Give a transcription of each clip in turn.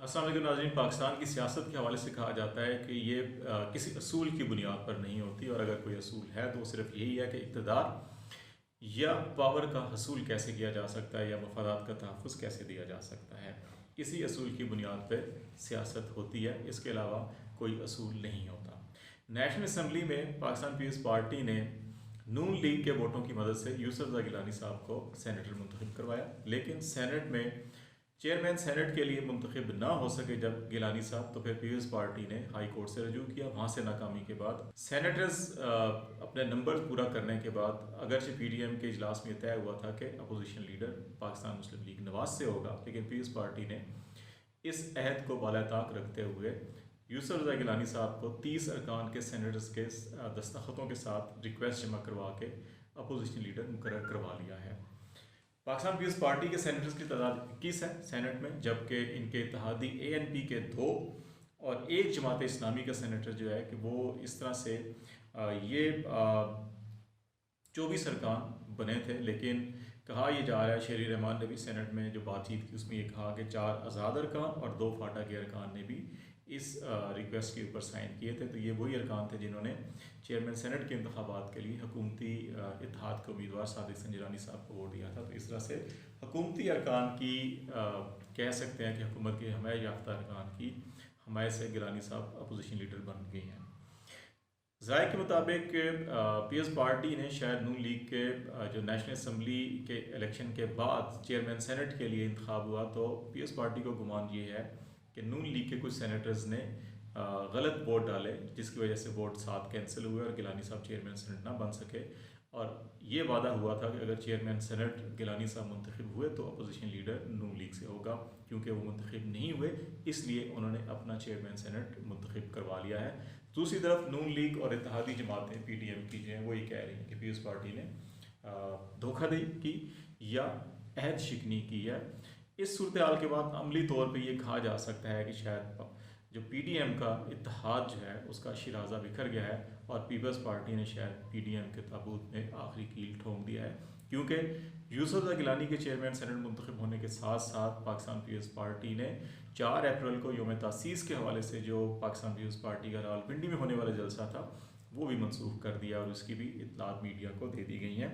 अस्सलाम वालेकुम नाज़रीन। पाकिस्तान की सियासत के हवाले से कहा जाता है कि ये किसी असूल की बुनियाद पर नहीं होती, और अगर कोई असूल है तो वो सिर्फ यही है कि इक़्तिदार या पावर का हसूल कैसे किया जा सकता है या मफादात का तहफ़्फ़ुज़ कैसे दिया जा सकता है। इसी असूल की बुनियाद पर सियासत होती है, इसके अलावा कोई असूल नहीं होता। नेशनल असम्बली में पाकिस्तान पीपल्स पार्टी ने नून लीग के वोटों की मदद से यूसुफ रज़ा गिलानी साहब को सेनेटर मुंतखब करवाया, लेकिन सेनेट में चेयरमैन सेनेट के लिए मुंतखब ना हो सके जब गिलानी साहब, तो फिर पीपल्स पार्टी ने हाई कोर्ट से रजू किया। वहाँ से नाकामी के बाद सेनेटर्स अपने नंबर पूरा करने के बाद, अगरचे PDM के इजलास में तय हुआ था कि अपोजिशन लीडर पाकिस्तान मुस्लिम लीग नवाज से होगा, लेकिन पीपल्स पार्टी ने इस अहद को बालाताक रखते हुए यूसुफ रज़ा गिलानी साहब को 30 अरकान के सेनेटर्स के दस्तखतों के साथ रिक्वेस्ट जमा करवा के अपोजिशन लीडर मुकर्रर करवा लिया है। पाकिस्तान पीपल्स पार्टी के सेनेटर्स की तादाद 21 है सेनेट में, जबकि इनके इत्तेहादी ANP के 2 और एक जमात इस्लामी का सेनेटर जो है कि वो इस तरह से ये 24 अरकान बने थे। लेकिन कहा यह जा रहा है, शेरी रहमान ने भी सेनेट में जो बातचीत की उसमें ये कहा कि 4 आज़ाद अरकान और 2 फाटा के अरकान ने भी इस रिक्वेस्ट के ऊपर साइन किए थे। तो ये वही अरकान थे जिन्होंने चेयरमैन सेनेट के इंतखाबात के लिए हुकूमती इत्तेहाद के उम्मीदवार सादिक संजरानी साहब को वोट दिया था। तो इस तरह से हुकूमती अरकान की कह सकते हैं कि हुकूमत के हमायत याफ्ता अरकान की हमायत से गिलानी साहब अपोजिशन लीडर बन गए हैं। ज़ाय के मुताबिक पीपल्स पार्टी ने शायद नून लीग के जो नेशनल असम्बली के इलेक्शन के बाद चेयरमैन सेनेट के लिए इंतखाब हुआ, तो पीपल्स पार्टी को गुमान ये है कि नून लीग के कुछ सेनेटर्स ने गलत वोट डाले, जिसकी वजह से वोट 7 कैंसिल हुए और गिलानी साहब चेयरमैन सेनेट ना बन सके। और ये वादा हुआ था कि अगर चेयरमैन सेनेट गिलानी साहब मुंतखब हुए तो अपोजिशन लीडर नून लीग से होगा। क्योंकि वो मुंतखब नहीं हुए, इसलिए उन्होंने अपना चेयरमैन सेनेट मुंतखब करवा लिया है। दूसरी तरफ नून लीग और इत्तेहादी जमातें PDM की जो हैं वो ये कह रही हैं कि पीपल्स पार्टी ने धोखाधड़ी की या अहद शिकनी की है। इस सूरत हाल के बाद अमली तौर पे ये कहा जा सकता है कि शायद जो PDM का इत्तेहाद जो है उसका शिराजा बिखर गया है और पीपल्स पार्टी ने शायद PDM के ताबूत में आखिरी कील ठोंक दिया है। क्योंकि यूसुफ रज़ा गिलानी के चेयरमैन सेनेट मुंतखब होने के साथ साथ पाकिस्तान पीपल्स पार्टी ने 4 अप्रैल को यौम तासीस के हवाले से जो पाकिस्तान पीपल्स पार्टी का रावलपिंडी में होने वाला जलसा था वो भी मनसूख कर दिया और उसकी भी इत्तलात मीडिया को दे दी गई हैं।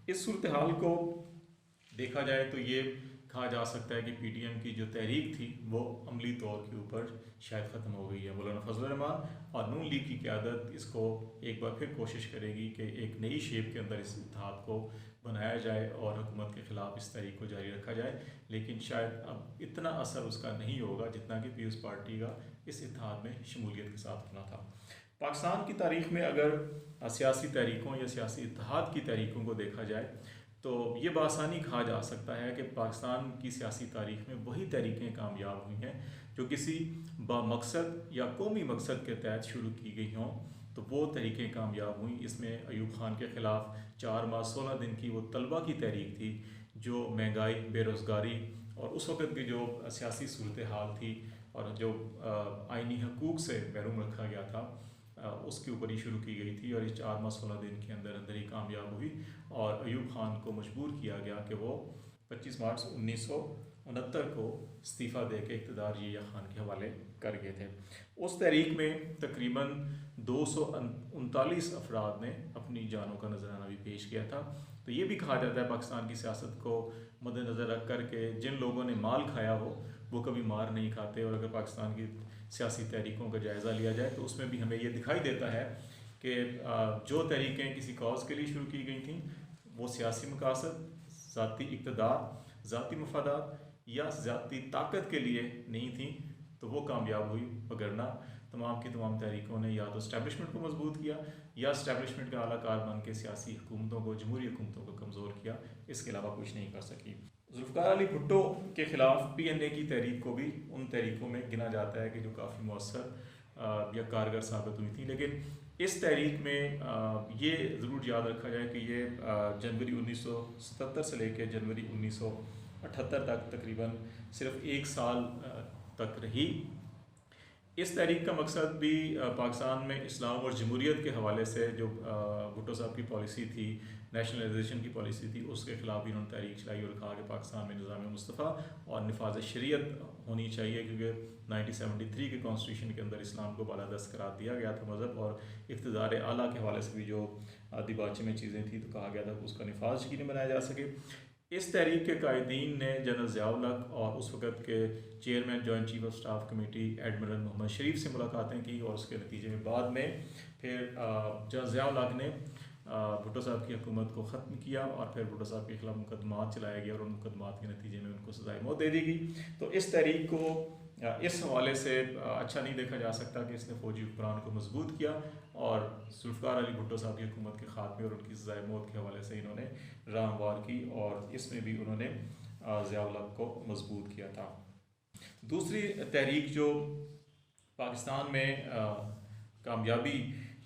इस सूरत हाल को देखा जाए तो ये कहा जा सकता है कि PDM की जो तहरीक थी वो अमली तौर के ऊपर शायद ख़त्म हो गई है। मौलाना फजल रहमान और नून लीग की क़यादत इसको एक बार फिर कोशिश करेगी कि एक नई शेप के अंदर इस इत्तेहाद को बनाया जाए और हुकूमत के ख़िलाफ़ इस तहरीक को जारी रखा जाए, लेकिन शायद अब इतना असर उसका नहीं होगा जितना कि पीपल्स पार्टी का इस इत्तेहाद में शमूलियत के साथ होना था। पाकिस्तान की तारीख़ में अगर सियासी तहरीकों या सियासी इत्तेहाद की तहरीकों को देखा जाए तो ये बासानी कहा जा सकता है कि पाकिस्तान की सियासी तारीख़ में वही तहरीकें कामयाब हुई हैं जो किसी बामकसद या कौमी मकसद के तहत शुरू की गई हों, तो वो तहरीकें कामयाब हुई। इसमें अयूब खान के ख़िलाफ़ 4 माह 16 दिन की वो तलबा की तहरीक थी जो महंगाई, बेरोज़गारी और उस वक़्त की जो सियासी सूरत हाल थी और जो आइनी हकूक़ से महरूम रखा गया था उसके ऊपर ही शुरू की गई थी। और ये 4 माह 16 दिन के अंदर अंदर ही कामयाब हुई और अयूब खान को मजबूर किया गया कि वो 25 मार्च 1969 को इस्तीफ़ा दे के इक़्तिदार ज़िया खान के हवाले कर गए थे। उस तहरीक में तकरीबन 239 अफराद ने अपनी जानों का नजराना भी पेश किया था। तो ये भी कहा जाता है पाकिस्तान की सियासत को मद्देनज़र रख कर के जिन लोगों ने माल खाया हो वो कभी मार नहीं खाते। और अगर पाकिस्तान की सियासी तहरीकों का जायज़ा लिया जाए तो उसमें भी हमें ये दिखाई देता है कि जो तहरीकें किसी कॉज के लिए शुरू की गई थीं वो सियासी मकासद, ज़ाती इक़्तिदार, ज़ाती मफादात या ज़ाती ताकत के लिए नहीं थी, तो वो कामयाब हुई। वगरना तमाम की तमाम तहरीकों ने या तो इस्टेब्लिशमेंट को मजबूत किया या इस्टेब्लिशमेंट का आलाकार बन के सियासी हुकूमतों को, जमहूरी हुकूमतों को कमज़ोर किया। इसके अलावा कुछ नहीं कर सकी। जुल्फ़िकार अली भुट्टो के ख़िलाफ़ PNA की तहरीक को भी उन तहरीकों में गिना जाता है कि जो काफ़ी मौसर या कारगर साबित हुई थी। लेकिन इस तहरीक में ये ज़रूर याद रखा जाए कि ये जनवरी 1977 से लेकर जनवरी 1978 तक तकरीबन सिर्फ 1 साल तक रही। इस तहरीक का मकसद भी पाकिस्तान में इस्लाम और जमहूरियत के हवाले से जो भुट्टो साहब की पॉलिसी थी, नेशनलाइजेशन की पॉलिसी थी, उसके ख़िलाफ़ भी उन्होंने तहरीक चलाई और कहा कि पाकिस्तान में निज़ाम मुस्तफ़ा और नफाज शरीयत होनी चाहिए, क्योंकि 1973 के कॉन्स्टिट्यूशन के अंदर इस्लाम को बालादस्त करार दिया गया था मज़हब और इक़्तिदार आला के हवाले से भी जो दिबाचे में चीज़ें थी तो कहा गया था कि उसका नफाज यकीनी बनाया जा सके। इस तहरीक के कायदीन ने जनरल ज़ियाउल हक और उस वक़्त के chairman joint chief of staff committee admiral Mohammad Sharif से मुलाकातें की और उसके नतीजे में बाद में फिर जनरल ज़ियाउल हक ने भुट्टो साहब की हुकूमत को ख़त्म किया और फिर भुट्टो साहब के खिलाफ मुकदमात चलाया गया और उन मुकदमात के नतीजे में उनको सज़ाए मौत दे दी गई। तो इस तहरीक को इस हवाले से अच्छा नहीं देखा जा सकता कि इसने फ़ौजी हुक्मरान को मजबूत किया और जुल्फ़िकार अली भुट्टो साहब की हुकूमत के ख़ात्मे और उनकी सज़ाए मौत के हवाले से इन्होंने राह हमवार की और इसमें भी उन्होंने ज़ियाउल हक को मजबूत किया था। दूसरी तहरीक जो पाकिस्तान में कामयाबी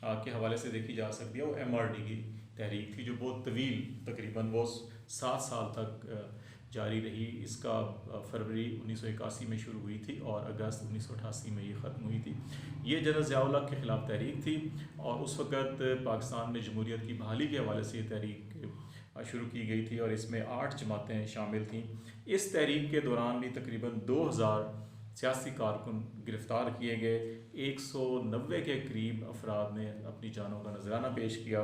के हवाले से देखी जा सकती है वो MRD की तहरीक थी, जो बहुत तवील तकरीबन वो 7 साल तक जारी रही। इसका फरवरी 1981 में शुरू हुई थी और अगस्त 1988 में ये ख़त्म हुई थी। ये जनरल ज़ियाउल हक के ख़िलाफ़ तहरीक थी और उस वक़्त पाकिस्तान में जमहूरियत की बहाली के हवाले से ये तहरीक शुरू की गई थी और इसमें 8 जमातें शामिल थीं। इस तहरीक के दौरान भी तकरीबन 2000 सियासी कारकुन गिरफ़्तार किए गए, 190 के करीब अफराद ने अपनी जानों का नजराना पेश किया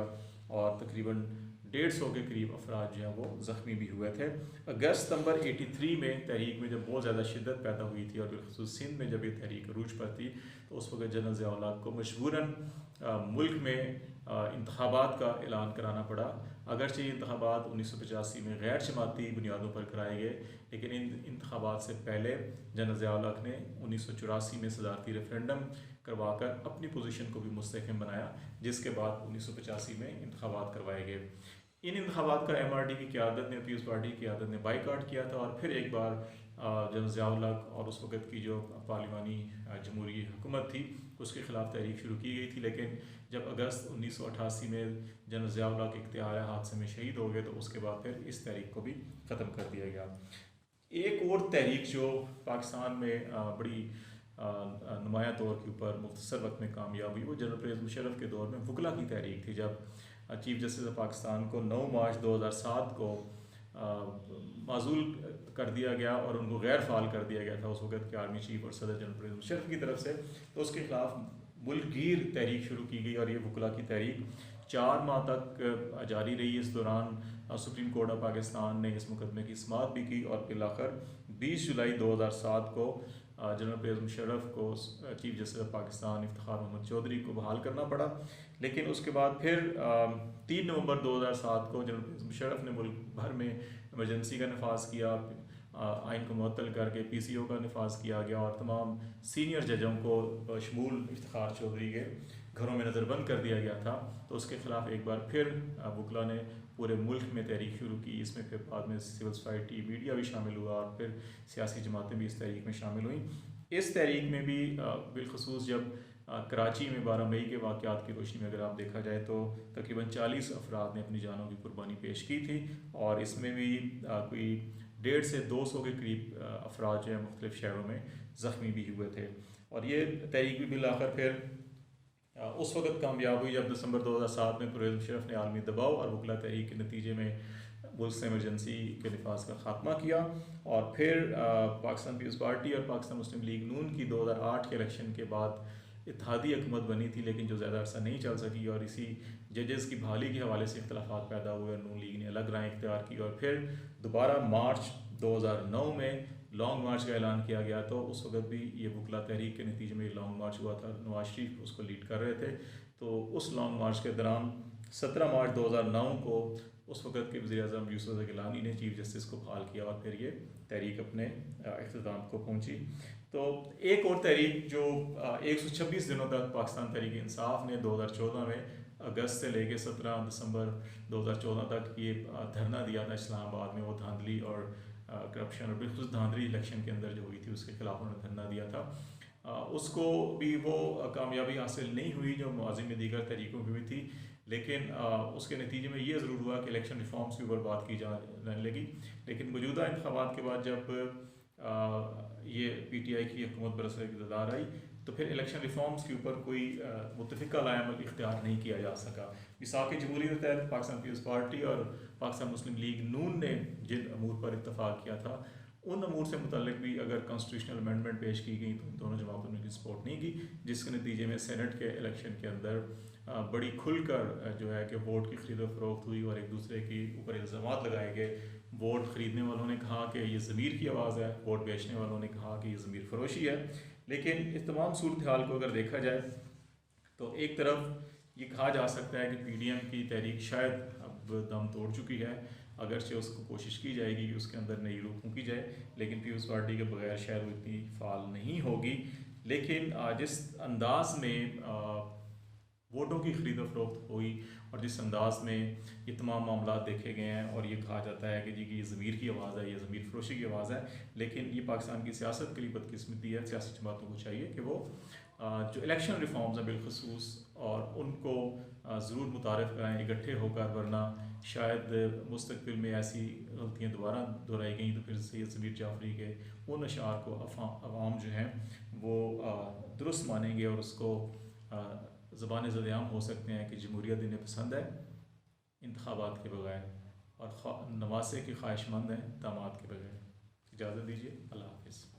और तकरीबन 150 के करीब अफराद जो हैं वो ज़ख्मी भी हुए थे। अगस्त सितंबर 83 में तहरीक में जब बहुत ज़्यादा शिद्दत पैदा हुई थी और बिलखुसूस सिंध में जब ये तहरीक अरूज पर थी तो उस वक्त जनरल ज़ियाउल हक को मजबूरन मुल्क में इंतखाबात का ऐलान कराना पड़ा। अगरचे इंतखाबात 1985 में गैर जमाती बुनियादों पर कराए गए, लेकिन इन इंतखाबात से पहले जनरल ज़ियाउल हक ने 1984 में सदारती रेफरेंडम करवाकर अपनी पोजीशन को भी मुस्तहकम बनाया, जिसके बाद 1985 में इंतखाबात करवाए गए। इन इंतखाबात का MRD की क़यादत ने, पीपल्स पार्टी की क़यादत ने बाइकाट किया था और फिर एक बार जनरल ज़ियाउल हक और उस वक़्त की जो पार्लिमानी जमहूरी हुकूमत थी उसके ख़िलाफ़ तहरीक शुरू की गई थी। लेकिन जब अगस्त 1988 में जनरल ज़ियाउल हक इख्तियार हादसे में शहीद हो गए तो उसके बाद फिर इस तहरीक को भी ख़त्म कर दिया गया। एक और तहरीक जो पाकिस्तान में बड़ी नुमायाँ तौर के ऊपर मुख्तसर वक्त में कामयाब हुई वो जनरल परवेज़ मुशर्रफ के दौर में वकला की तहरीक थी, जब चीफ जस्टिस ऑफ पाकिस्तान को 9 मार्च 2007 को माजूल कर दिया गया और उनको गैर फ़ाल कर दिया गया था उस वक्त के आर्मी चीफ और सदर जनरल परवेज़ मुशर्रफ की तरफ से। तो उसके ख़िलाफ़ मुल्कगीर तहरीक शुरू की गई और ये वकला की तहरीक 4 माह तक जारी रही। इस दौरान सुप्रीम कोर्ट ऑफ पाकिस्तान ने इस मुकदमे की समाअत भी की और फिर आखिर 20 जुलाई 2007 को जनरल परवेज़ मुशर्रफ को chief justice of Pakistan Iftikhar Mohammad Chaudhry को बहाल करना पड़ा। लेकिन उसके बाद फिर 3 नवंबर 2007 को जनरल परवेज़ मुशर्रफ ने मुल्क भर में इमरजेंसी का नफाज किया, आइन को मुअत्तल करके PCO का नफाज किया गया और तमाम सीनियर जजों को शमूल इफ्तिखार चौधरी के घरों में नज़रबंद कर दिया गया था। तो उसके ख़िलाफ़ एक बार फिर वकला ने पूरे मुल्क में तहरीक शुरू की। इसमें फिर बाद में सिविल सोसाइटी, मीडिया भी शामिल हुआ और फिर सियासी जमातें भी इस तहरीक में शामिल हुई। इस तहरीक में भी बिलखसूस जब कराची में 12 मई के वाक़यात की रोशनी में अगर आप देखा जाए तो तकरीबन 40 अफराद ने अपनी जानों की कुर्बानी पेश की थी और इसमें भी कोई 150 से 200 के करीब अफराद जो है मुख्तलिफ़ शहरों में ज़ख्मी भी हुए थे। और ये तहरीक भी बिल आखिर फिर उस वक़्त कामयाब हुई जब दिसंबर 2007 में परवेज़ मुशर्रफ ने आलमी दबाव और वकला तहरीक के नतीजे में मुल्क से इमरजेंसी के नफाज का ख़ात्मा किया और फिर पाकिस्तान पीपल्स पार्टी और पाकिस्तान मुस्लिम लीग नून की 2008 के इलेक्शन के बाद इत्तेहादी हुकूमत बनी थी, लेकिन जो ज़्यादा अरसा नहीं चल सकी और इसी जजेस की बहाली के हवाले से इख्तलाफात पैदा हुए और नून लीग ने अलग राय इख्तियार की और फिर दोबारा मार्च 2009 में लॉन्ग मार्च का ऐलान किया गया। तो उस वक्त भी ये वकला तहरीक के नतीजे में लॉन्ग मार्च हुआ था, नवाज शरीफ उसको लीड कर रहे थे। तो उस लॉन्ग मार्च के दौरान 17 मार्च 2009 को उस वक्त के वज़ीर-ए-आज़म यूसुफ़ गिलानी ने चीफ जस्टिस को बहाल किया और फिर ये तहरीक अपने इख्तिताम को पहुँची। तो एक और तहरीक जो 126 दिनों तक पाकिस्तान तहरीक इंसाफ ने 2014 में अगस्त से लेकर 17 दिसंबर 2014 तक ये धरना दिया था इस्लामाबाद में, वो धांधली और करप्शन और बिल्कुल धांधली इलेक्शन के अंदर जो हुई थी उसके खिलाफ उन्होंने धरना दिया था। उसको भी वो कामयाबी हासिल नहीं हुई जो मुआज़िम में दीगर तहरीकों की हुई थी, लेकिन उसके नतीजे में ये ज़रूर हुआ कि इलेक्शन रिफॉर्म्स के ऊपर बात की जाने लगी। लेकिन मौजूदा इंतखाबात के बाद जब ये PTI की हुकूमत बरसर इक़्तिदार आई तो फिर इलेक्शन रिफॉर्म्स के ऊपर कोई मुतफ़िका लाएमल इख्तियार नहीं किया जा सका। मिसाक़ जमहूरियत के तहत पाकिस्तान पीपल्स पार्टी और पाकिस्तान मुस्लिम लीग नून ने जिन अमूर पर इत्तफ़ाक़ किया था उन अमूर से मुतल्लिक़ भी अगर कॉन्स्टिट्यूशनल अमेंडमेंट पेश की गई तो दोनों जमातों ने सपोर्ट नहीं की, जिसके नतीजे में सेनेट के इलेक्शन के अंदर बड़ी खुलकर जो है कि वोट की खरीद फरोख्त हुई और एक दूसरे के ऊपर इल्ज़ामात लगाए गए। वोट ख़रीदने वालों ने कहा कि ये ज़मीर की आवाज़ है, वोट बेचने वालों ने कहा कि ये ज़मीर फरोशी है। लेकिन इस तमाम सूरत हाल को अगर देखा जाए तो एक तरफ ये कहा जा सकता है कि PDM की तहरीक शायद अब दम तोड़ चुकी है, अगरचे उसको कोशिश की जाएगी कि उसके अंदर नई रूह फूंकी जाए, लेकिन पीपल्स पार्टी के बगैर शायद वो इतनी फ़ाल नहीं होगी। लेकिन जिस अंदाज में वोटों की खरीद फरोख्त हुई और जिस अंदाज में ये तमाम मामला देखे गए हैं और ये कहा जाता है कि जी कि ये ज़मीर की आवाज़ है, ये ज़मीर फरोशी की आवाज़ है, लेकिन ये पाकिस्तान की सियासत के लिए बदकिस्मती है। सियासी जमातों को चाहिए कि वो जो इलेक्शन रिफॉर्म्स हैं बिलखसूस और उनको ज़रूर मुतारफ़ कराएँ इकट्ठे होकर, वरना शायद मुस्तकबिल में ऐसी गलतियाँ दोबारा दोहराई गई तो फिर सैयद ज़मीर जाफ़री के उन अशार को अवाम जो हैं वो दुरुस्त मानेंगे और उसको ज़बान ज़देआम हो सकते हैं कि जमहूरियत इन्हें पसंद है इंतखाबात के बगैर और नवासे के ख्वाहिशमंद हैं दामाद के बगैर। इजाज़त दीजिए, अल्लाह हाफ़िज़।